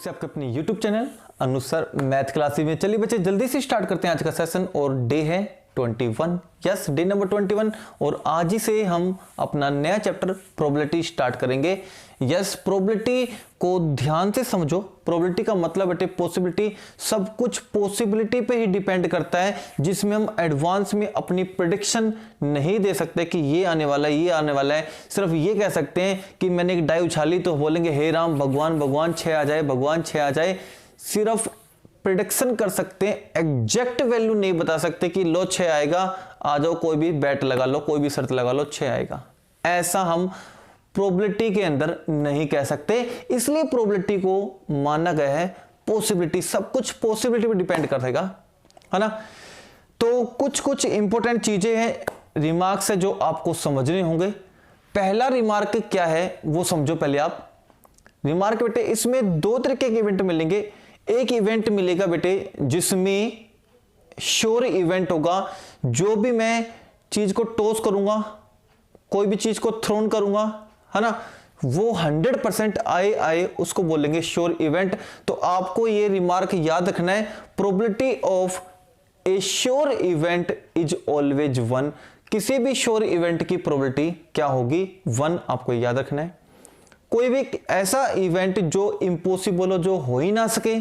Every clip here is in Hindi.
से आपके अपने YouTube चैनल अनुसार मैथ क्लासेस में। चलिए बच्चे जल्दी से स्टार्ट करते हैं आज का सेशन और डे है 21। यस, डे नंबर 21 और आज ही से हम अपना नया चैप्टर प्रोबेबिलिटी स्टार्ट करेंगे। यस, प्रोबेबिलिटी को ध्यान से समझो। प्रोबेबिलिटी का मतलब बेटे पॉसिबिलिटी, सब कुछ पॉसिबिलिटी पे ही डिपेंड करता है, जिसमें हम एडवांस में अपनी प्रेडिक्शन नहीं दे सकते कि ये आने वाला है, ये आने वाला है। सिर्फ ये कह सकते हैं कि मैंने एक डाई उछाली तो बोलेंगे हे राम भगवान भगवान 6 आ जाए, भगवान 6 आ जाए। सिर्फ प्रेडिक्शन कर सकते हैं, एग्जैक्ट वैल्यू नहीं बता सकते कि लो 6 आएगा, आ जाओ कोई भी बैट लगा लो, कोई भी शर्त लगा लो 6 आएगा। ऐसा हम प्रोबेबिलिटी के अंदर नहीं कह सकते, इसलिए प्रोबेबिलिटी को माना गया है पॉसिबिलिटी। सब कुछ पॉसिबिलिटी पे डिपेंड करेगा, है ना। तो कुछ कुछ इंपॉर्टेंट चीजें हैं, रिमार्क्स है जो आपको समझने होंगे। पहला रिमार्क क्या है वो समझो पहले आप। रिमार्क बेटे इसमें दो तरीके के इवेंट मिलेंगे। एक इवेंट मिलेगा बेटे जिसमें श्योर इवेंट होगा, जो भी मैं चीज को टॉस करूंगा, कोई भी चीज को थ्रोन करूंगा, है ना, वो 100% आए उसको बोलेंगे श्योर इवेंट। तो आपको ये रिमार्क याद रखना है, probability of A sure event is always 1। किसी भी श्योर इवेंट की प्रोबेबिलिटी क्या होगी? 1। आपको याद रखना है। कोई भी ऐसा इवेंट जो इम्पॉसिबल हो, जो हो ही ना सके,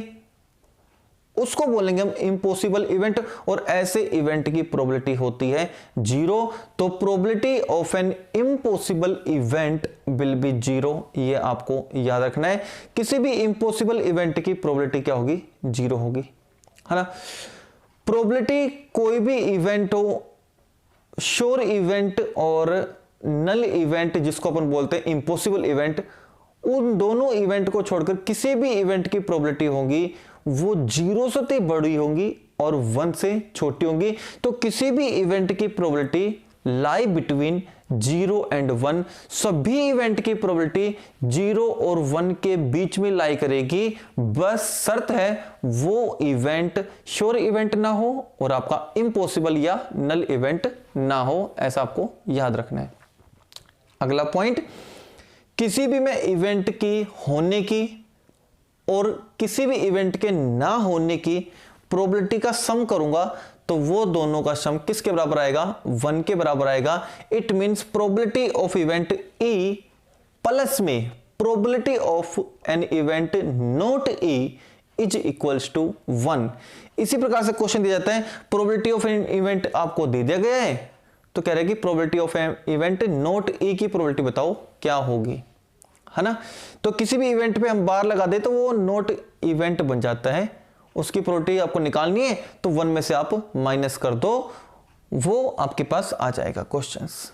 उसको बोलेंगे हम इम्पॉसिबल इवेंट, और ऐसे इवेंट की प्रोबेबिलिटी होती है 0। तो probability of an impossible event will be 0, ये आपको याद रखना है। किसी भी इम्पॉसिबल इवेंट की प्रोबेबिलिटी क्या होगी? 0 होगी, है ना। प्रोबेबिलिटी कोई भी इवेंट हो, श्योर इवेंट और नल इवेंट जिसको अपन बोलते हैं इम्पॉसिबल इवेंट, उन दोनों इवेंट को छोड़कर किसी भी इवेंट की प्रोबेबिलिटी होगी वो 0 से बड़ी होंगी और 1 से छोटी होंगी। तो किसी भी इवेंट की प्रोबेबिलिटी लाई बिटवीन 0 एंड 1। सभी इवेंट की प्रोबेबिलिटी 0 और 1 के बीच में लाई करेगी। बस शर्त है वो इवेंट श्योर इवेंट ना हो और आपका इम्पॉसिबल या नल इवेंट ना हो, ऐसा आपको याद रखना है। अगला पॉइंट, किसी भी मैं इवेंट की होने की और किसी भी इवेंट के ना होने की प्रोबेबिलिटी का सम करूंगा तो वो दोनों का सम किसके बराबर आएगा? 1 के बराबर आएगा। It means probability of event E plus में probability of an event not E is equals to 1। इसी प्रकार से क्वेश्चन दिया जाता है, प्रोबेबिलिटी ऑफ एन इवेंट आपको दे दिया गया है तो कह रहे हैं कि probability of an event not E की प्रोबेबिलिटी बताओ क्या होगी, है ना। तो किसी भी इवेंट पे हम बार लगा दे तो वो नॉट इवेंट बन जाता है, उसकी प्रोबेबिलिटी आपको निकालनी है तो 1 में से आप माइनस कर दो, वो आपके पास आ जाएगा क्वेश्चंस।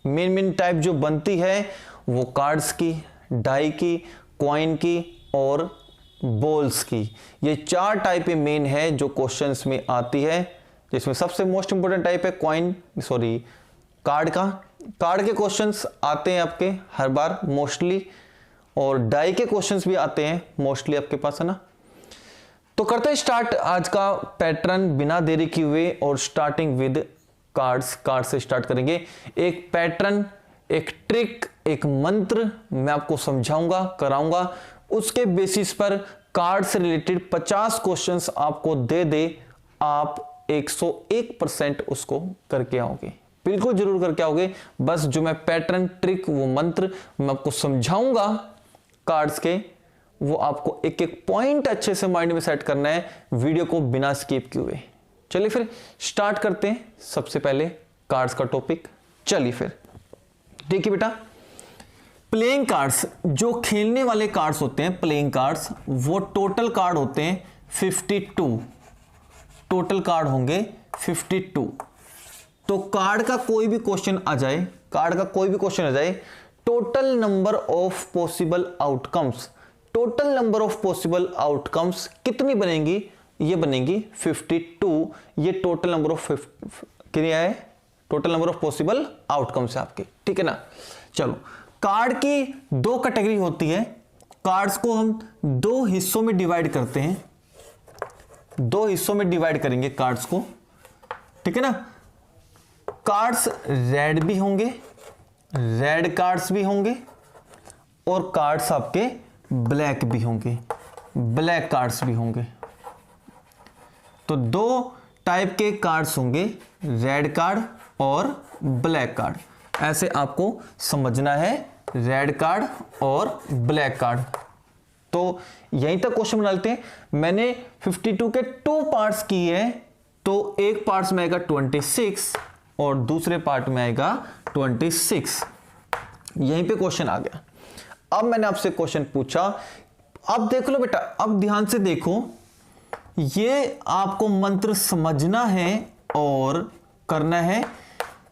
मेन टाइप जो बनती है वो कार्ड्स की, डाई की, कॉइन की और बॉल्स की। ये 4 टाइप मेन है जो क्वेश्चंस में आती है, जिसमें सबसे मोस्ट इंपोर्टेंट टाइप है कार्ड का। कार्ड के क्वेश्चंस आते हैं आपके हर बार मोस्टली, और डाई के क्वेश्चंस भी आते हैं मोस्टली आपके पास, है ना। तो करते हैं स्टार्ट आज का पैटर्न बिना देरी किए हुए, और स्टार्टिंग विद कार्ड से स्टार्ट करेंगे। एक पैटर्न, एक ट्रिक, एक मंत्र मैं आपको समझाऊंगा, कराऊंगा। उसके बेसिस पर कार्ड से रिलेटेड 50 क्वेश्चंस आपको दे आप 101% उसको करके आओगे, बिल्कुल जरूर करके आओगे। बस जो मैं पैटर्न, ट्रिक, वो मंत्र मैं आपको समझाऊंगा कार्ड्स के, वो आपको एक एक पॉइंट अच्छे से माइंड में सेट करना है, वीडियो को बिना स्किप किए हुए। चलिए फिर स्टार्ट करते हैं। सबसे पहले कार्ड्स का टॉपिक। चलिए फिर देखिए बेटा, प्लेइंग कार्ड्स, जो खेलने वाले कार्ड्स होते हैं प्लेइंग कार्ड्स, वो टोटल कार्ड होते हैं 52। टोटल कार्ड होंगे 52। तो कार्ड का कोई भी क्वेश्चन आ जाए, total number of possible outcomes, total number of possible outcomes कितनी बनेंगी? ये बनेंगी 52। ये टोटल नंबर ऑफ क्या है? Total number of possible outcomes है आपके, ठीक है ना। चलो, कार्ड की 2 कैटेगरी होती है। कार्ड्स को हम 2 हिस्सों में डिवाइड करते हैं, 2 हिस्सों में डिवाइड करेंगे कार्ड्स को, ठीक है ना। कार्ड्स रेड भी होंगे, रेड कार्ड्स भी होंगे, और कार्ड्स आपके ब्लैक भी होंगे। ब्लैक कार्ड्स भी होंगे। तो दो टाइप के कार्ड्स होंगे, रेड कार्ड और ब्लैक कार्ड। ऐसे आपको समझना है, रेड कार्ड और ब्लैक कार्ड। तो यहीं तक क्वेश्चन बना लेते हैं। मैंने 52 के 2 पार्ट्स किए हैं, तो एक पार्ट्स में आएगा 26 और दूसरे पार्ट में आएगा 26। यहीं पे क्वेश्चन आ गया। अब मैंने आपसे क्वेश्चन पूछा, अब देख लो बेटा, अब ध्यान से देखो, ये आपको मंत्र समझना है और करना है।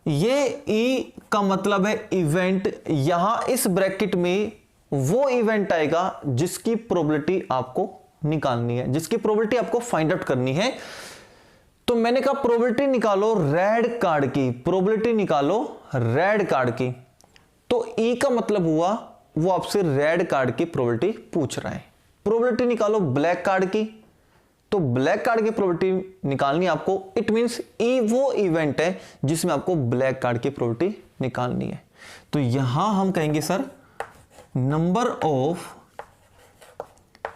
ये ई का मतलब है इवेंट, यहां इस ब्रैकेट में वो इवेंट आएगा जिसकी प्रोबेबिलिटी आपको निकालनी है, जिसकी प्रोबेबिलिटी आपको फाइंड आउट करनी है। तो मैंने कहा प्रोबेबिलिटी निकालो रेड कार्ड की, प्रोबेबिलिटी निकालो रेड कार्ड की। तो ई का मतलब हुआ वो आपसे रेड कार्ड की प्रोबेबिलिटी पूछ रहा है। प्रोबेबिलिटी निकालो ब्लैक कार्ड की, तो ब्लैक कार्ड की प्रोबेबिलिटी निकालनी आपको। इट मींस ई वो इवेंट है जिसमें आपको ब्लैक कार्ड की प्रोबेबिलिटी निकालनी है। तो यहां हम कहेंगे sir number of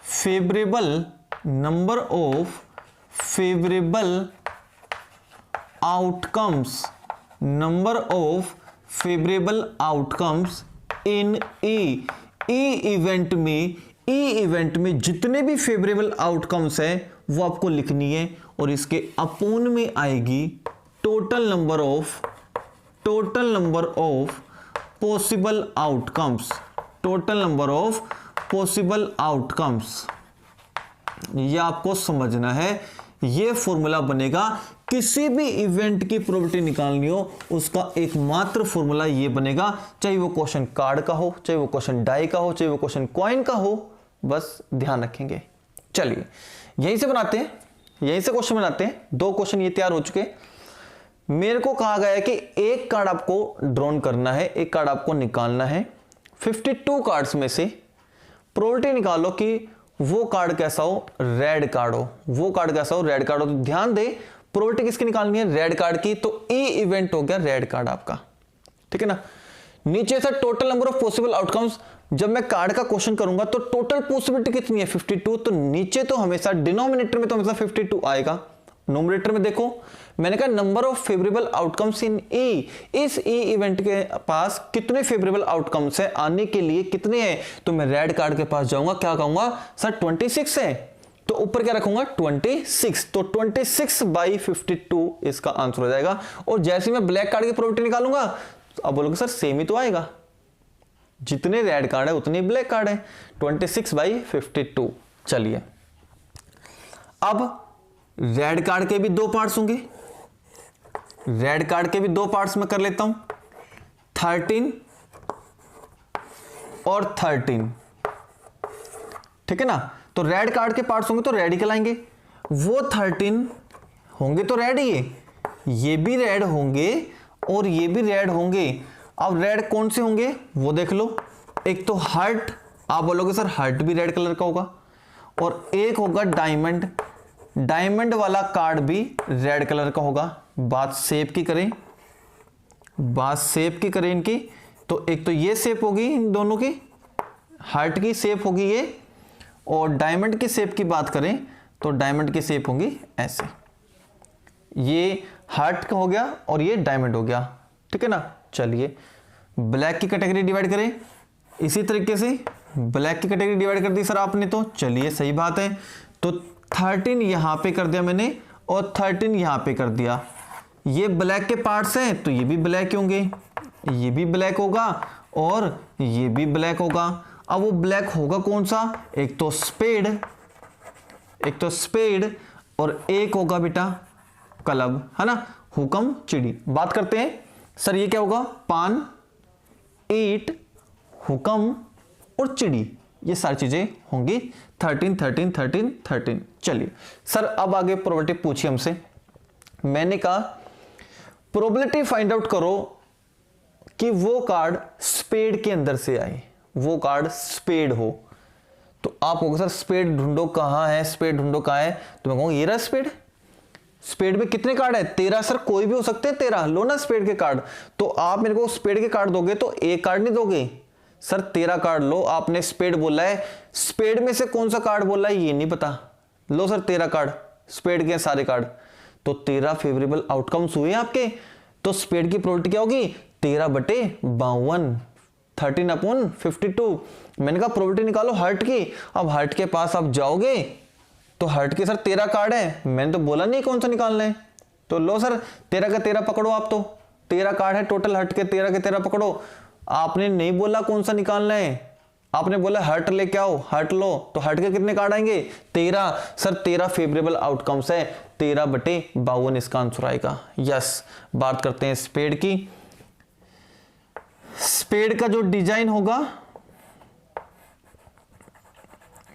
favourable outcomes, number of favourable outcomes in E event में जितने भी फेवरेबल आउटकम्स है वो आपको लिखनी है, और इसके अपोन में आएगी total number of possible outcomes. ये आपको समझना है। ये फॉर्मूला बनेगा, किसी भी इवेंट की प्रोबेबिलिटी निकालनी हो उसका एकमात्र फॉर्मूला ये बनेगा, चाहे वो क्वेश्चन कार्ड का हो, चाहे वो क्वेश्चन डाई का हो, चाहे वो क्वेश्चन कॉइन का हो, बस ध्यान रखेंगे। चलिए यहीं से बनाते हैं, यहीं से क्वेश्चन बनाते हैं। 2 क्वेश्चन ये तैयार हो चुके। मेरे को कहा गया है कि एक कार्ड आपको ड्रॉन करना है, एक कार्ड आपको निकालना है। 52 कार्ड्स में से प्रोबेबिलिटी निकालो कि वो कार्ड कैसा हो, रेड कार्ड हो। वो कार्ड कैसा हो, रेड कार्ड हो। तो ध्यान दे, प्रोबेबिलिटी किसकी निकालनी है, रेड कार्ड की। तो ई इवेंट हो गया रेड कार्ड आपका, ठीक है ना। नीचे से total number of possible outcomes, जब मैं कार्ड का क्वेश्चन करूंगा तो टोटल पॉसिबिलिटी कितनी है, 52। तो नीचे तो हमेशा डिनोमिनेटर में तो हमेशा 52 आएगा। नोमिनेटर में देखो, मैंने कहा number of favourable outcomes in E, इस ई इवेंट के पास कितने फेवरेबल आउटकम्स है, आने के लिए कितने हैं। तो मैं रेड कार्ड के पास जाऊंगा, क्या कहूंगा सर 26 है, तो ऊपर क्या रखूंगा 26। तो 26/52 इसका आंसर हो जाएगा। और जैसे मैं ब्लैक कार्ड की प्रोबेबिलिटी निकालूंगा, तो अब बोलोगे सर सेम ही तो आएगा, जितने रेड कार्ड है उतने ब्लैक कार्ड है, 26/52। चलिए अब रेड कार्ड के भी 2 पार्ट्स होंगे, रेड कार्ड के भी 2 पार्ट्स में कर लेता हूं, 13 और 13, ठीक है ना। तो रेड कार्ड के पार्ट्स होंगे तो रेड ही कहलाएंगे। वो 13 होंगे तो रेड, ये भी रेड होंगे और ये भी रेड होंगे। अब रेड कौन से होंगे वो देख लो, एक तो हार्ट, आप बोलोगे सर हार्ट भी रेड कलर का होगा, और एक होगा डायमंड, डायमंड वाला कार्ड भी रेड कलर का होगा। बात शेप की करें इनकी, तो एक तो ये शेप होगी इन दोनों की, हार्ट की शेप होगी ये, और डायमंड की शेप की बात करें तो डायमंड की शेप होगी ऐसे। ये हार्ट का हो गया और ये डायमंड हो गया, ठीक है ना। चलिए ब्लैक की कैटेगरी डिवाइड करें, इसी तरीके से ब्लैक की कैटेगरी डिवाइड कर दी सर आपने, तो चलिए सही बात है। तो 13 यहां पे कर दिया मैंने और 13 यहां पे कर दिया। ये ब्लैक के पार्ट्स हैं तो ये भी ब्लैक होंगे, ये भी ब्लैक होगा और ये भी ब्लैक होगा। अब वो ब्लैक होगा कौन सा, एक तो स्पेड और एक होगा बेटा क्लब, है ना, हुक्म चिड़ी। बात करते हैं सर ये क्या होगा, पान, ईट, हुक्म और चिड़ी, ये सारी चीजें होंगी 13 13 13 13। चलिए सर अब आगे प्रोबेबिलिटी पूछी हमसे। मैंने कहा प्रोबेबिलिटी फाइंड आउट करो कि वो कार्ड स्पेड के अंदर से आए, वो कार्ड स्पेड हो। तो आप कहोगे सर स्पेड ढूंढो कहां है, स्पेड ढूंढो कहां है, तो मैं कहूंगा ये रहा स्पेड। स्पेड में कितने कार्ड है, 13 सर, कोई भी हो सकते हैं 13, लो ना स्पेड के कार्ड। तो आप मेरे को स्पेड के कार्ड दोगे तो एक कार्ड नहीं दोगे, सर 13 कार्ड लो, आपने स्पेड बोला है, स्पेड में से कौन सा कार्ड बोला है ये नहीं पता। लो सर 13 कार्ड, स्पेड के सारे कार्ड, तो 13 फेवरेबल आउटकम्स हुए आपके। तो स्पेड की प्रोबेबिलिटी क्या होगी, 13/52, 13/52। मैंने कहा प्रोबेबिलिटी निकालो हर्ट की। अब हर्ट के पास आप जाओगे तो हर्ट के सर 13 कार्ड है, मैंने तो बोला नहीं कौन सा निकालना है। तो लो सर 13 का 13 पकड़ो, आप तो 13 कार्ड है टोटल, हर्ट के 13 पकड़ो। आपने नहीं बोला कौन सा निकालना है, आपने बोला हर्ट लेके आओ, हर्ट लो, तो हर्ट के कितने कार्ड आएंगे, 13। सर 13 फेवरेबल आउटकम्स है, 13/52 इसका आंसर आएगा। यस, बात करते हैं स्पेड की। स्पेड का जो डिजाइन होगा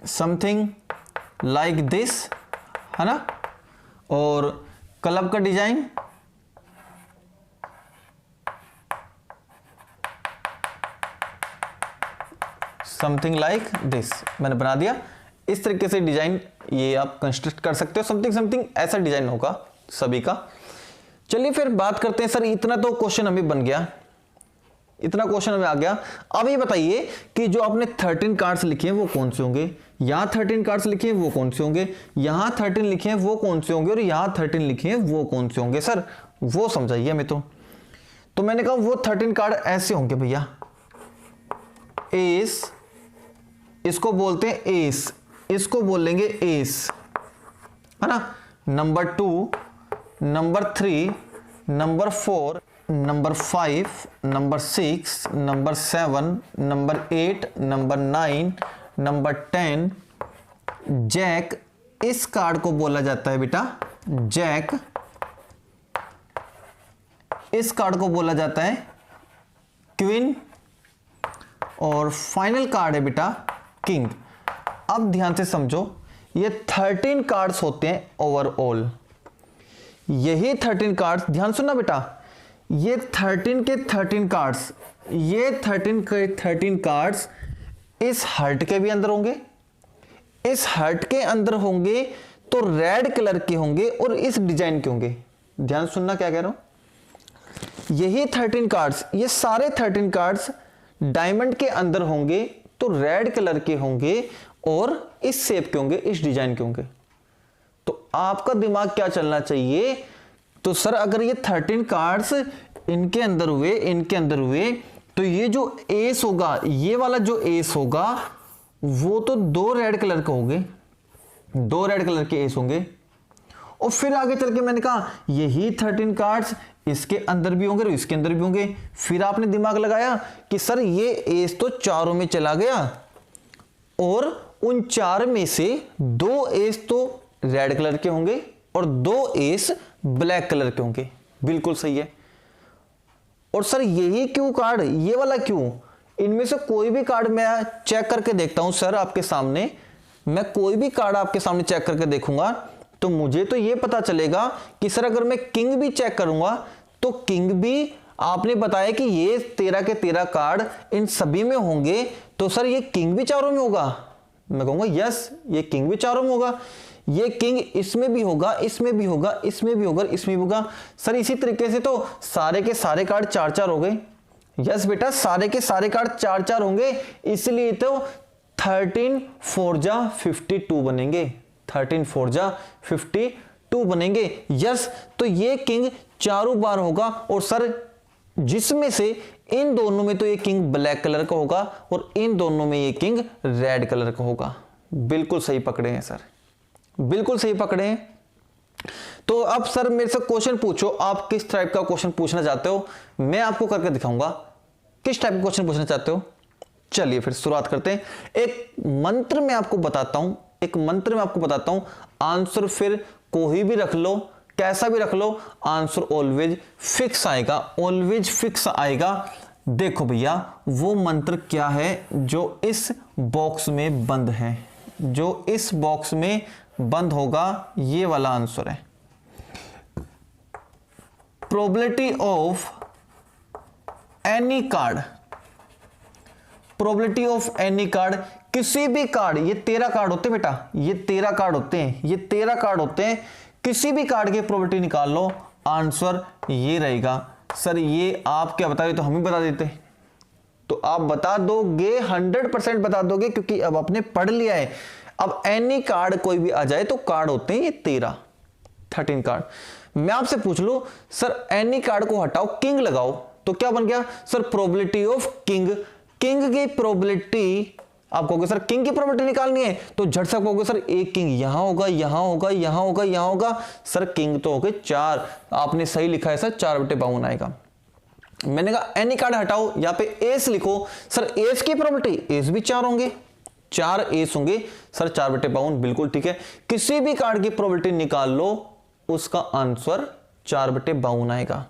समथिंग लाइक दिस, है ना, और क्लब का डिजाइन समथिंग लाइक दिस, मैंने बना दिया। इस तरीके से डिजाइन ये आप कंस्ट्रक्ट कर सकते हो, समथिंग ऐसा डिजाइन होगा सभी का। चलिए फिर बात करते हैं, सर इतना तो क्वेश्चन हमें बन गया, इतना क्वेश्चन हमें आ गया। अब ये बताइए कि जो आपने 13 कार्ड्स लिखे हैं वो कौन से होंगे, यहां 13 कार्ड्स लिखे हैं वो कौन से होंगे, यहां 13 लिखे हैं वो कौन से होंगे, और यहां 13 लिखे हैं वो कौन से होंगे। सर वो समझाइए हमें। तो मैंने कहा वो 13 कार्ड ऐसे होंगे भैया, एस, इसको बोलते हैं एस, इसको बोलेंगे एस, है ना, number 2, number 3, number 4, number 5, number 6, number 7, number 8, number 9, number 10, jack, इस कार्ड को बोला जाता है बेटा जैक, इस कार्ड को बोला जाता है क्वीन, और फाइनल कार्ड है बेटा किंग। अब ध्यान से समझो, ये 13 कार्ड्स होते हैं ओवरऑल, यही 13 कार्ड्स, ध्यान सुनना बेटा, ये 13 के 13 कार्ड्स, ये 13 के 13 कार्ड्स इस हर्ट के भी अंदर होंगे, इस हर्ट के अंदर होंगे तो रेड कलर के होंगे, और इस डिजाइन के होंगे। ध्यान सुनना क्या कह रहा हूं, यही 13 कार्ड्स, ये सारे 13 कार्ड्स डायमंड के अंदर होंगे तो रेड कलर के होंगे, और इस शेप के होंगे, इस डिजाइन के होंगे। तो आपका दिमाग क्या चलना चाहिए, तो सर अगर ये 13 कार्ड्स इनके अंदर हुए, इनके अंदर हुए, तो ये जो एस होगा, ये वाला जो एस होगा वो तो 2 रेड कलर के होंगे, 2 रेड कलर के एस होंगे। और फिर आगे चल के मैंने कहा यही 13 कार्ड्स इसके अंदर भी होंगे और इसके अंदर भी होंगे। फिर आपने दिमाग लगाया कि सर ये एस तो चारों में चला गया, और उन 4 में से 2 एस तो रेड कलर के होंगे और 2 एस ब्लैक कलर के होंगे। बिल्कुल सही है। और सर यही क्यों कार्ड, ये वाला क्यों, इनमें से कोई भी कार्ड मैं चेक करके देखता हूं सर आपके सामने, मैं कोई भी कार्ड आपके सामने चेक करके देखूंगा तो मुझे तो ये पता चलेगा कि सर अगर मैं किंग भी चेक करूंगा तो किंग भी आपने बताया कि ये 13 के 13 कार्ड इन सभी में होंगे, तो सर ये किंग भी चारों में होगा। मैं कहूंगा यस, ये किंग भी चारों में होगा, ये किंग इसमें भी होगा, इसमें भी होगा, इसमें भी होगा, इसमें भी होगा। सर इसी तरीके से तो सारे के सारे कार्ड 4-4 हो गए। यस बेटा, सारे के सारे कार्ड 4-4 होंगे, इसलिए तो 13 4 जा 52 बनेंगे, 13 4 जा 52 बनेंगे। यस, तो ये किंग चारों बार होगा। और सर जिसमें से इन दोनों में तो ये किंग ब्लैक कलर का होगा और इन दोनों में ये किंग रेड कलर का होगा। बिल्कुल सही पकड़े हैं सर, बिल्कुल सही पकड़े हैं। तो अब सर मेरे से क्वेश्चन पूछो, आप किस टाइप का क्वेश्चन पूछना चाहते हो, मैं आपको करके दिखाऊंगा किस टाइप का क्वेश्चन पूछना चाहते हो। चलिए फिर शुरुआत करते हैं। एक मंत्र मैं आपको बताता हूं, एक मंत्र मैं आपको बताता हूं, आंसर फिर कोई भी रख लो, कैसा भी रख लो, आंसर ऑलवेज फिक्स आएगा, ऑलवेज फिक्स आएगा। देखो भैया वो मंत्र क्या है जो इस बॉक्स में बंद है, जो इस बॉक्स में बंद होगा, ये वाला आंसर है। Probability of any card, probability of any card, किसी भी कार्ड, ये 13 कार्ड होते हैं बेटा, ये 13 कार्ड होते हैं, ये 13 कार्ड होते हैं, किसी भी कार्ड की प्रोबेबिलिटी निकाल लो, आंसर ये रहेगा। सर ये आप क्या बता रहे, तो हम ही बता देते, तो आप बता दोगे, 100% बता दोगे, क्योंकि अब आपने पढ़ लिया है। अब एनी कार्ड कोई भी आ जाए तो कार्ड होते हैं ये 13 कार्ड। मैं आपसे पूछ लूं सर एनी कार्ड को हटाओ, किंग लगाओ, तो क्या बन गया sir? Probability of king. King की प्रोबेबिलिटी, आप कहोगे सर किंग की प्रोबेबिलिटी निकालनी है, तो झट से कहोगे सर एक किंग यहां होगा, यहां होगा, यहां होगा, यहां होगा। सर किंग तो हो गए 4, आपने सही लिखा है सर, 4/52 आएगा। मैंने कहा एनी कार्ड हटाओ, यहां पे एस लिखो। सर एस की प्रोबेबिलिटी, एस भी 4 होंगे, 4 एस होंगे सर, 4/52 बिल्कुल ठीक है। किसी भी कार्ड की प्रोबेबिलिटी निकाल लो, उसका आंसर 4/52 आएगा।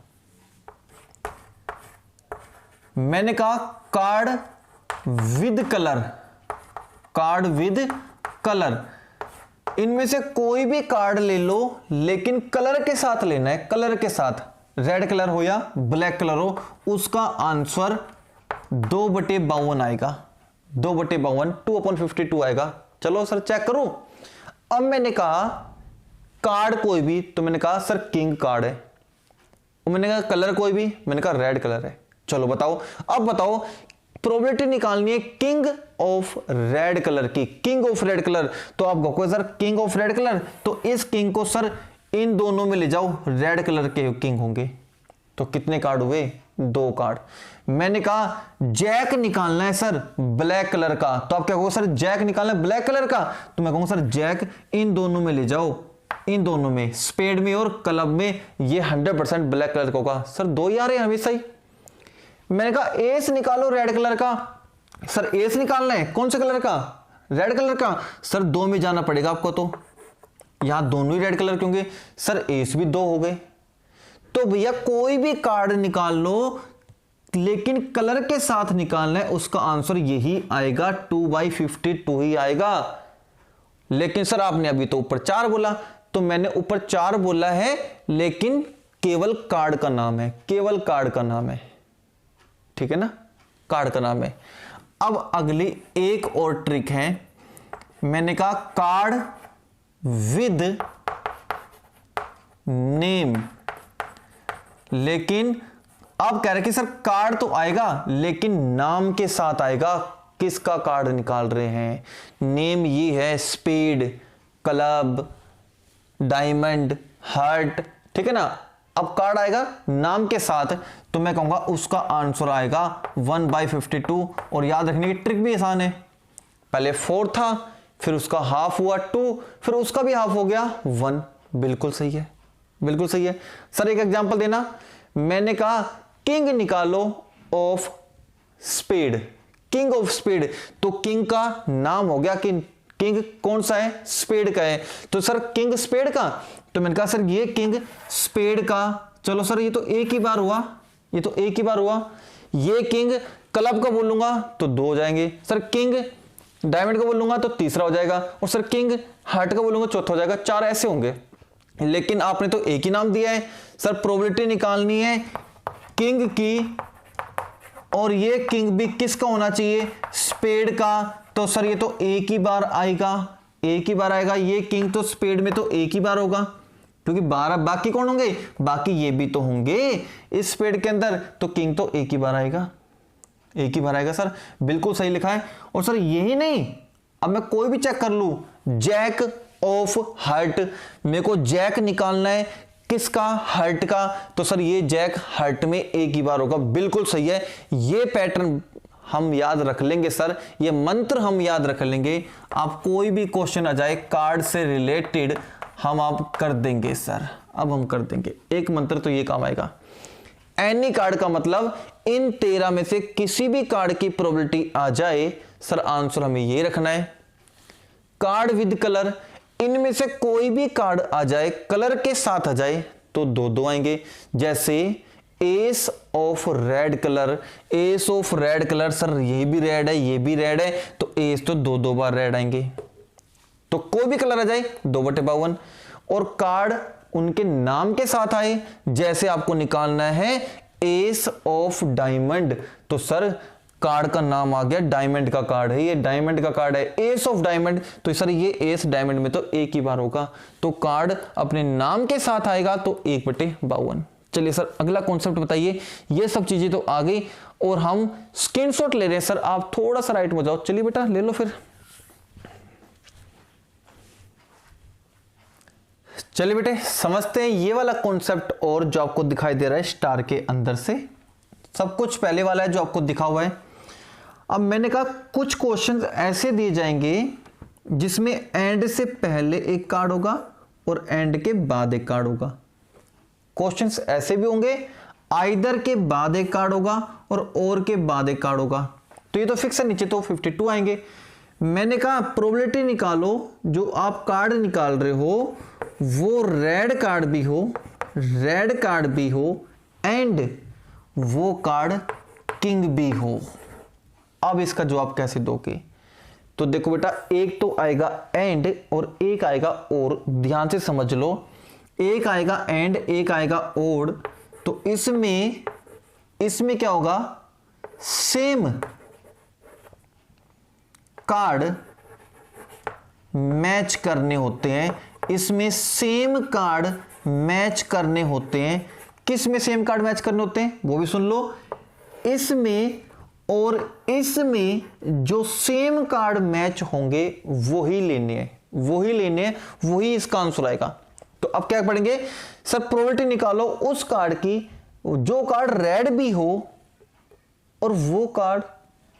मैंने कहा card with colour, card with colour, इनमें से कोई भी कार्ड ले लो, लेकिन कलर के साथ लेना है, कलर के साथ, रेड कलर हो या ब्लैक कलर हो, उसका आंसर 2/52 आएगा। 2/52, 2/52 आएगा। चलो सर चेक करो। अब मैंने कहा कार्ड कोई भी, तो मैंने कहा सर किंग कार्ड है, मैंने कहा कलर कोई भी, मैंने कहा रेड कलर है। चलो बताओ, अब बताओ प्रोबेबिलिटी निकालनी है किंग ऑफ रेड कलर की, किंग ऑफ रेड कलर। तो आप कहोगे sir king of red colour, तो इस किंग को सर इन दोनों में ले जाओ, रेड कलर के किंग होंगे। तो कितने कार्ड हुए? 2 कार्ड। मैंने कहा जैक निकालना है सर ब्लैक कलर का, तो आप क्या कहोगे सर जैक निकालना है ब्लैक कलर का, तो मैं कहूंगा सर जैक इन दोनों में ले जाओ, इन दोनों में, स्पेड में और क्लब में, ये 100% ब्लैक कलर का होगा। सर 2 ही आ रहे हैं हमेशा ही। मैंने कहा एस निकालो रेड कलर का, सर एस निकालना है कौन से कलर का? रेड कलर का। सर 2 में जाना पड़ेगा आपको, तो यहां दोनों ही रेड कलर के होंगे, सर एस भी 2 हो गए। तो भैया कोई भी कार्ड निकाल लो, लेकिन कलर के साथ निकालना है, उसका आंसर यही आएगा, 2/52 ही आएगा। लेकिन सर आपने अभी तो ऊपर 4 बोला, तो मैंने ऊपर 4 बोला है, लेकिन केवल कार्ड का नाम है, केवल कार्ड का नाम है, ठीक है ना, कार्ड का नाम है। अब अगली एक और ट्रिक है, मैंने कहा कार्ड विद नेम, लेकिन अब कह रहे कि सर कार्ड तो आएगा लेकिन नाम के साथ आएगा। किसका कार्ड निकाल रहे हैं? नेम ये है स्पेड, क्लब, डायमंड, हार्ट, ठीक है ना। अब कार्ड आएगा नाम के साथ, तो मैं कहूंगा उसका आंसर आएगा 1/52। और याद रखने की ट्रिक भी आसान है, पहले 4 था, फिर उसका हाफ हुआ 2, फिर उसका भी हाफ हो गया 1। बिल्कुल सही है, बिल्कुल सही है। सर एक एग्जांपल देना। मैंने कहा किंग निकालो of spade, king of spade, तो किंग का नाम हो गया कि किंग कौन सा है? स्पेड का है। तो सर किंग स्पेड का, तो मैंने कहा सर ये किंग स्पेड का, चलो सर ये तो एक ही बार हुआ, ये तो एक ही बार हुआ। ये किंग क्लब का बोलूंगा तो 2 हो जाएंगे, सर किंग डायमंड का बोलूंगा तो तीसरा हो जाएगा, और सर किंग हार्ट का बोलूंगा चौथा हो जाएगा, 4 ऐसे होंगे। लेकिन आपने तो एक ही नाम दिया है। सर प्रोबेबिलिटी निकालनी है किंग की, और ये किंग भी किसका होना चाहिए? स्पेड का। तो सर ये तो एक ही बार आएगा, एक ही बार आएगा। ये किंग तो स्पेड में तो एक ही बार होगा, क्योंकि 12 बाकी कौन होंगे? बाकी ये भी तो होंगे इस स्पेड के अंदर, तो किंग तो एक ही बार आएगा, एक ही बार आएगा। सर बिल्कुल सही लिखा है। और सर यही नहीं, अब मैं कोई भी चेक कर लूं, जैक ऑफ हार्ट, मेरे को जैक निकालना है किसका? हार्ट का। तो सर ये जैक हार्ट में एक ही बार होगा। बिल्कुल सही है। ये पैटर्न हम याद रख लेंगे सर, ये मंत्र हम याद रख लेंगे। आप कोई भी क्वेश्चन आ जाए कार्ड से रिलेटेड, हम आप कर देंगे सर, अब हम कर देंगे। एक मंत्र तो ये काम आएगा, एनी कार्ड का मतलब इन 13 में से किसी भी कार्ड की प्रोबेबिलिटी आ जाए, सर आंसर हमें ये रखना है। कार्ड विद कलर, इनमें से कोई भी कार्ड आ जाए, कलर के साथ आ जाए, तो 2-2 आएंगे। जैसे S of red colour, S of red colour, sir ये भी रेड है, ये भी रेड है, तो एस तो 2-2 बार रेड आएंगे। तो कोई भी कलर आ जाए 2/52। और कार्ड उनके नाम के साथ आए, जैसे आपको निकालना है एस ऑफ डायमंड, तो सर कार्ड का नाम आ गया, डायमंड का कार्ड है, ये डायमंड का कार्ड है, एस ऑफ डायमंड, तो सर ये एस डायमंड में तो एक ही बार होगा। तो कार्ड अपने नाम के साथ आएगा तो 1/52। चलिए सर अगला कॉन्सेप्ट बताइए। ये सब चीजें तो आ गई और हम स्क्रीनशॉट ले रहे हैं सर, आप थोड़ा सा राइट में जाओ। चलिए बेटा ले लो फिर। चलिए बेटे समझते हैं ये वाला कॉन्सेप्ट और जो आपको दिखाई दे रहा है स्टार के अंदर से। सब कुछ पहले वाला है जो आपको दिखा हुआ है। अब मैंने कहा कुछ क्वेश्चंस ऐसे दिए जाएंगे जिसमें एंड से पहले एक कार्ड होगा और एंड के बाद एक कार्ड होगा। क्वेश्चंस ऐसे भी होंगे आइदर के बाद एक कार्ड होगा और के बाद एक कार्ड होगा। तो ये तो फिक्स है, नीचे तो 52 आएंगे। मैंने कहा प्रोबेबिलिटी निकालो, जो आप कार्ड निकाल रहे हो वो रेड कार्ड भी हो एंड वो कार्ड किंग भी हो। अब इसका जवाब कैसे दोगे? तो देखो बेटा, एक तो आएगा एंड और एक आएगा और। ध्यान से समझ लो, एक आएगा एंड एक आएगा और, तो इसमें क्या होगा? सेम कार्ड मैच करने होते हैं। इसमें सेम कार्ड मैच करने होते हैं। किस में सेम कार्ड मैच करने होते हैं वो भी सुन लो। इसमें और इसमें जो सेम कार्ड मैच होंगे वही लेने हैं, वही इसका आंसर आएगा। तो अब क्या पढ़ेंगे सर? प्रोबेबिलिटी निकालो उस कार्ड की जो कार्ड रेड भी हो और वो कार्ड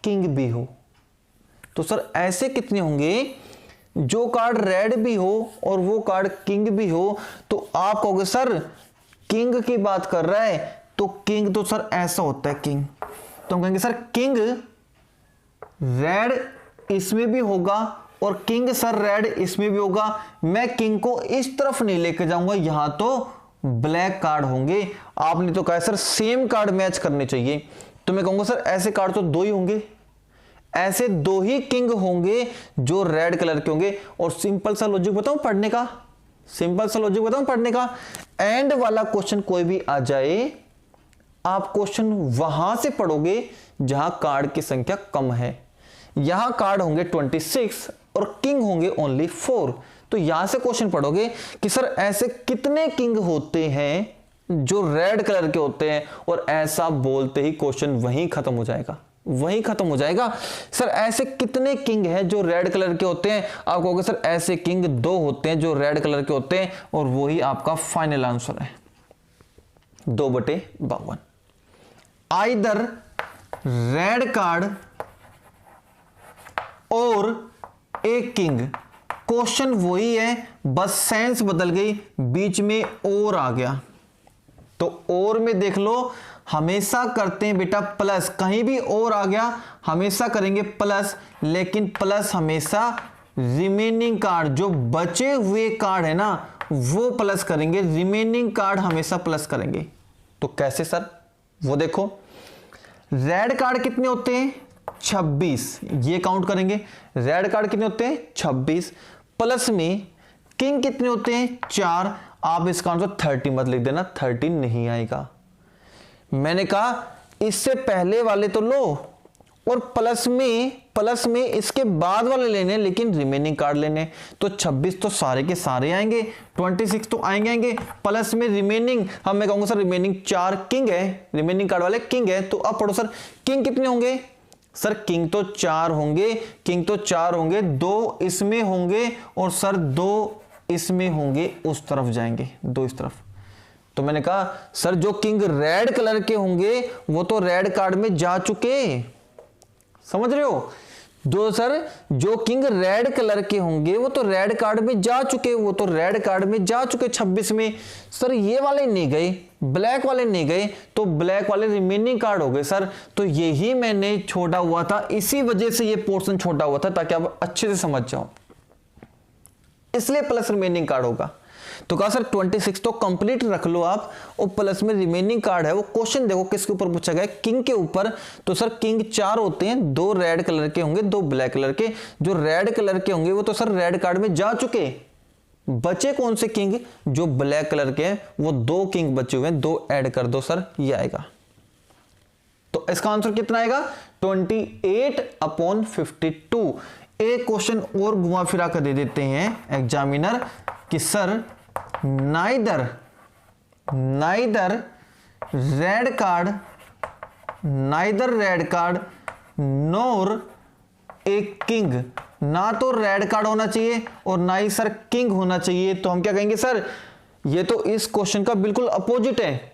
किंग भी हो। तो सर ऐसे कितने होंगे? जो कार्ड रेड भी हो और वो कार्ड किंग भी हो। तो आप कहोगे सर किंग की बात कर रहा है, तो किंग तो सर ऐसा होता है किंग। तो हम कहेंगे सर किंग रेड इसमें भी होगा और किंग सर रेड इसमें भी होगा। मैं किंग को इस तरफ नहीं लेके जाऊंगा, यहां तो ब्लैक कार्ड होंगे। आपने तो कहा सर सेम कार्ड मैच करने चाहिए, तो मैं कहूंगा सर ऐसे कार्ड तो दो ही होंगे, ऐसे दो ही किंग होंगे जो रेड कलर के होंगे। और सिंपल सा लॉजिक बताऊं पढ़ने का, एंड वाला क्वेश्चन कोई भी आ जाए, आप क्वेश्चन वहां से पढ़ोगे जहां कार्ड की संख्या कम है। यहां कार्ड होंगे 26 और किंग होंगे ओनली 4। तो यहां से क्वेश्चन पढ़ोगे कि सर ऐसे कितने किंग होते हैं जो रेड कलर के होते हैं, और ऐसा बोलते ही क्वेश्चन वहीं खत्म हो जाएगा। सर ऐसे कितने किंग हैं जो रेड कलर के होते हैं? आप कहोगे सर ऐसे किंग 2 होते हैं जो रेड कलर के होते हैं, और वही आपका फाइनल आंसर है 2/52। आइदर रेड कार्ड और एक किंग, क्वेश्चन वही है, बस सेंस बदल गई, बीच में और आ गया। तो और में देख लो, हमेशा करते हैं बेटा प्लस, कहीं भी और आ गया हमेशा करेंगे प्लस, लेकिन प्लस हमेशा रिमेनिंग कार्ड, जो बचे हुए कार्ड है ना वो प्लस करेंगे, रिमेनिंग कार्ड हमेशा प्लस करेंगे। तो कैसे सर? वो देखो, रेड कार्ड कितने होते हैं? 26, ये काउंट करेंगे। रेड कार्ड कितने होते हैं? 26, प्लस में किंग कितने होते हैं? 4। आप इसका आंसर 30 मत लिख देना, 30 नहीं आएगा। मैंने कहा इससे पहले वाले तो लो और प्लस में इसके बाद वाले लेने, लेकिन रिमेनिंग कार्ड लेने। तो 26 तो सारे के सारे आएंगे, 26 तो आएंगे, प्लस में रिमेनिंग, हम मैं कहूंगा सर रिमेनिंग 4 किंग है, रिमेनिंग कार्ड वाले किंग है। तो अब पढ़ो सर किंग कितने होंगे? सर किंग तो 4 होंगे, 2 इसमें होंगे और सर 2 इसमें होंगे, उस तरफ जाएंगे, 2 इस तरफ। तो मैंने कहा सर जो किंग रेड कलर के होंगे वो तो रेड कार्ड में जा चुके, समझ रहे हो? जो किंग रेड कलर के होंगे वो तो रेड कार्ड में जा चुके, 26 में। सर ये वाले नहीं गए, ब्लैक वाले नहीं गए, तो ब्लैक वाले रिमेनिंग कार्ड हो गए सर। तो यही मैंने छोड़ा हुआ था, इसी वजह से ये पोर्शन छोटा हुआ था, ताकि आप अच्छे से समझ जाओ, इसलिए प्लस रिमेनिंग कार्ड होगा। तो कहा सर 26 तो कंप्लीट रख लो आप, और प्लस में रिमेनिंग कार्ड है। वो क्वेश्चन देखो किसके ऊपर पूछा गया? किंग के ऊपर। तो सर किंग 4 होते हैं, 2 रेड कलर के होंगे, 2 ब्लैक कलर के। जो रेड कलर के होंगे वो तो सर रेड कार्ड में जा चुके, बचे कौन से किंग? जो ब्लैक कलर के हैं, वो 2 किंग बचे हुए हैं, 2 ऐड कर दो सर, ये आएगा। तो इसका आंसर कितना आएगा? 28/52। एक क्वेश्चन और घुमा फिरा कर दे देते हैं एग्जामिनर कि sir neither red card, neither red card NOR a king, ना तो रेड कार्ड होना चाहिए और ना ही सर किंग होना चाहिए। तो हम क्या कहेंगे सर, ये तो इस क्वेश्चन का बिल्कुल अपोजिट है।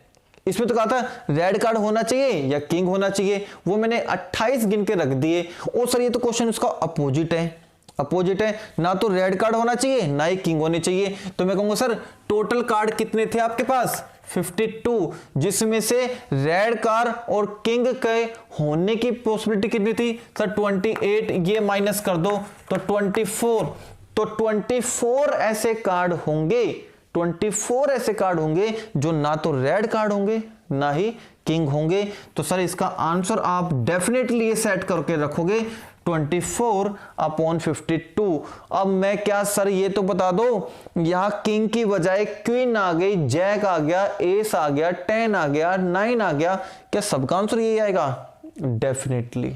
इसमें तो कहा था रेड कार्ड होना चाहिए या किंग होना चाहिए, वो मैंने 28 गिन के रख दिए। और सर ये तो क्वेश्चन उसका अपोजिट है, अपोजिट है, ना तो रेड कार्ड होना चाहिए ना ही किंग होने चाहिए। तो मैं कहूंगा सर टोटल कार्ड कितने थे आपके पास, 52, जिसमें से रेड कार्ड और किंग के होने की पॉसिबिलिटी कितनी थी सर 28, ये माइनस कर दो तो 24। तो 24 ऐसे कार्ड होंगे, 24 ऐसे कार्ड होंगे जो ना तो रेड कार्ड होंगे ना ही किंग होंगे। तो सर इसका आंसर आप डेफिनेटली ये सेट करके रखोगे 24/52। अब मैं क्या सर ये तो बता दो, यहां किंग की बजाय क्वीन आ गई, जैक आ गया, एस आ गया, 10 आ गया, 9 आ गया, क्या सबका आंसर यही आएगा? डेफिनेटली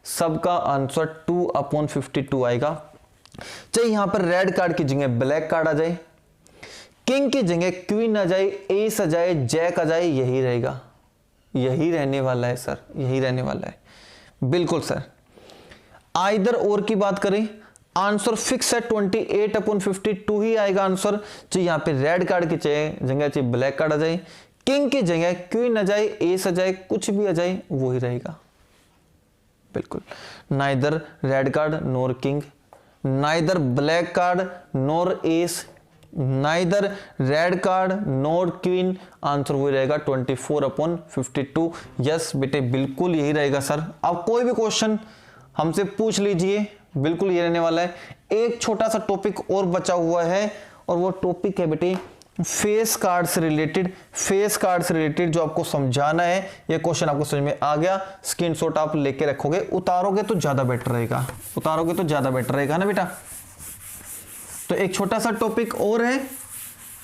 सबका आंसर 2/52 आएगा। चाहे यहां पर रेड कार्ड की जगह ब्लैक कार्ड आ जाए, किंग की जगह क्वीन आ जाए, एस आ जाए, जैक आ जाए, यही रहेगा, यही रहने वाला है सर, यही रहने वाला है बिल्कुल सर। आइदर और की बात करें, आंसर फिक्स है 28/52 ही आएगा आंसर। चाहे यहां पे रेड कार्ड की जगह चाहे ब्लैक कार्ड आ जाए, किंग की जगह क्वीन आ जाए, एस आ जाए, कुछ भी आ जाए, वो ही रहेगा बिल्कुल। नाइदर रेड कार्ड नोर किंग, नाइदर ब्लैक कार्ड नोर एस, नाइदर रेड कार्ड नोर क्वीन, आंसर वही रहेगा 24/52। यस बेटे बिल्कुल यही रहेगा सर। अब कोई भी क्वेश्चन हमसे पूछ लीजिए, बिल्कुल ये रहने वाला है। एक छोटा सा टॉपिक और बचा हुआ है और वो टॉपिक है बेटे फेस कार्ड से रिलेटेड, फेस कार्ड से रिलेटेड जो आपको समझाना है। ये क्वेश्चन आपको समझ में आ गया, स्क्रीनशॉट आप लेके रखोगे, उतारोगे तो ज्यादा बेटर रहेगा, उतारोगे तो ज्यादा बेटर रहेगा ना बेटा। तो एक छोटा सा टॉपिक और है,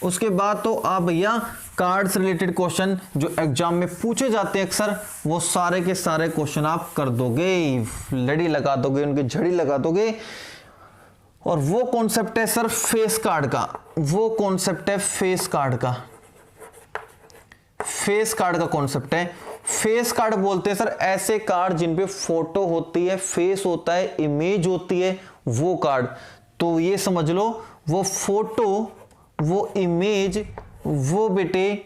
उसके बाद तो आप भैया कार्ड से रिलेटेड क्वेश्चन जो एग्जाम में पूछे जाते हैं अक्सर, वो सारे के सारे क्वेश्चन आप कर दोगे, लड़ी लगा दोगे, उनकी झड़ी लगा दोगे। और वो कॉन्सेप्ट है सर फेस कार्ड का, वो कॉन्सेप्ट है फेस कार्ड का, फेस कार्ड का कॉन्सेप्ट है। फेस कार्ड बोलते हैं सर ऐसे कार्ड जिन पे फोटो होती है, फेस होता है, इमेज होती है, वो कार्ड। तो ये समझ लो वो फोटो, वो इमेज, वो बेटे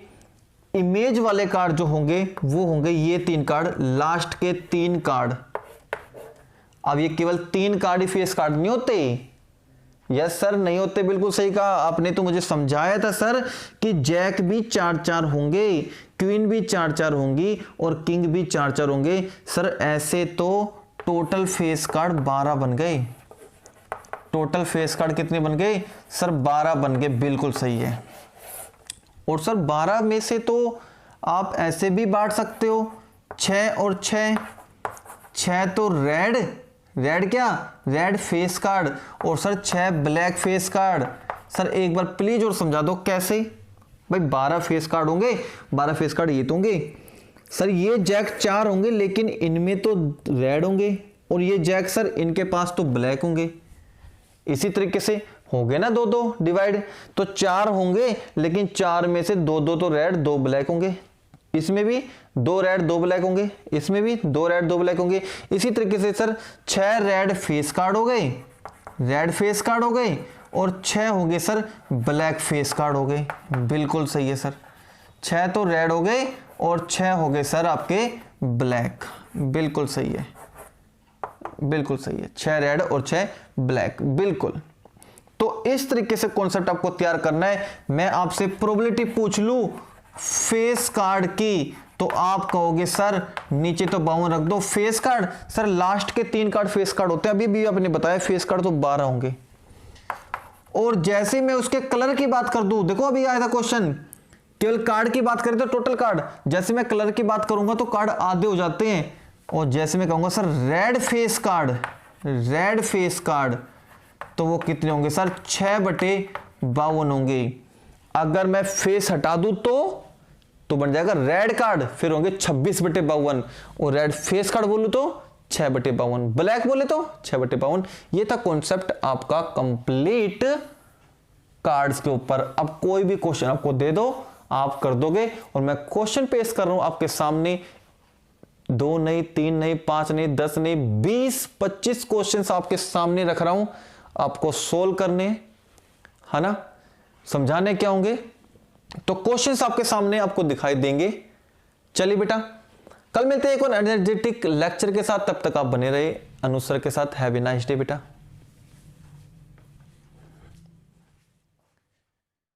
इमेज वाले कार्ड जो होंगे वो होंगे ये 3 कार्ड, लास्ट के 3 कार्ड। अब ये केवल 3 कार्ड ही फेस कार्ड नहीं होते। यस सर नहीं होते, बिल्कुल सही कहा आपने। तो मुझे समझाया था सर कि जैक भी 4-4 होंगे, क्वीन भी 4-4 होंगी और किंग भी 4-4 होंगे। सर ऐसे तो टोटल फेस कार्ड 12 बन गए। टोटल फेस कार्ड कितने बन गए सर? 12 बन गए, बिल्कुल सही है। और सर 12 में से तो आप ऐसे भी बांट सकते हो 6 और 6, 6 तो रेड, रेड क्या, रेड फेस कार्ड, और sir 6 black face card. Sir एक बार प्लीज और समझा दो कैसे भाई, 12 फेस कार्ड होंगे, 12 फेस कार्ड ये तो होंगे सर, ये जैक 4 होंगे लेकिन इनमें तो रेड होंगे, और ये जैक सर इनके पास तो ब्लैक होंगे। इसी तरीके से हो गए ना 2-2 डिवाइड, तो 4 होंगे लेकिन 4 में से 2-2 तो रेड 2 ब्लैक होंगे, इसमें भी 2 रेड 2 ब्लैक होंगे, इसमें भी 2 रेड 2 ब्लैक होंगे। इसी तरीके से सर 6 रेड फेस कार्ड हो गए, रेड फेस कार्ड हो गए, और 6 हो गए सर ब्लैक फेस कार्ड हो गए। बिल्कुल सही है सर, 6 तो रेड हो गए और 6 हो गए सर आपके ब्लैक। बिल्कुल सही है, बिल्कुल सही है, 6 रेड और 6 ब्लैक, बिल्कुल। तो इस तरीके से कॉन्सेप्ट आपको तैयार करना है। मैं आपसे प्रोबेबिलिटी पूछ लूं फेस कार्ड की, तो आप कहोगे सर नीचे तो 52 रख दो फेस कार्ड। सर लास्ट के 3 कार्ड फेस कार्ड होते हैं, अभी भी आपने बताया फेस कार्ड तो 12 होंगे। और जैसे मैं उसके कलर की बात कर दूं, देखो अभी आया था क्वेश्चन, केवल कार्ड की बात करें तो टोटल कार्ड, जैसे मैं कलर की बात करूंगा तो कार्ड आधे हो जाते हैं। और जैसे मैं कहूंगा sir red face card, red face card, तो वो कितने होंगे सर? 6/52 होंगे। अगर मैं फेस हटा दूं तो बन जाएगा रेड कार्ड, फिर होंगे 26/52, और रेड फेस कार्ड बोलूं तो 6/52, ब्लैक बोले तो 6/52। ये था कॉन्सेप्ट आपका कंप्लीट कार्ड्स के ऊपर। अब कोई भी क्वेश्चन आपको दे दो, आप कर दोगे। और मैं क्वेश्चन पेश कर रहा हूं आपके सामने, 2 नहीं, 3 नहीं, 5 नहीं, 10 नहीं, 20-25 क्वेश्चंस आपके सामने रख रहा हूं, आपको सोल्व करने, है ना, समझाने क्या होंगे। तो क्वेश्चंस आपके सामने आपको दिखाई देंगे। चलिए बेटा, कल मिलते हैं एक और एनर्जेटिक लेक्चर के साथ, तब तक आप बने रहे अनुसर के साथ। हैव ए नाइस डे बेटा।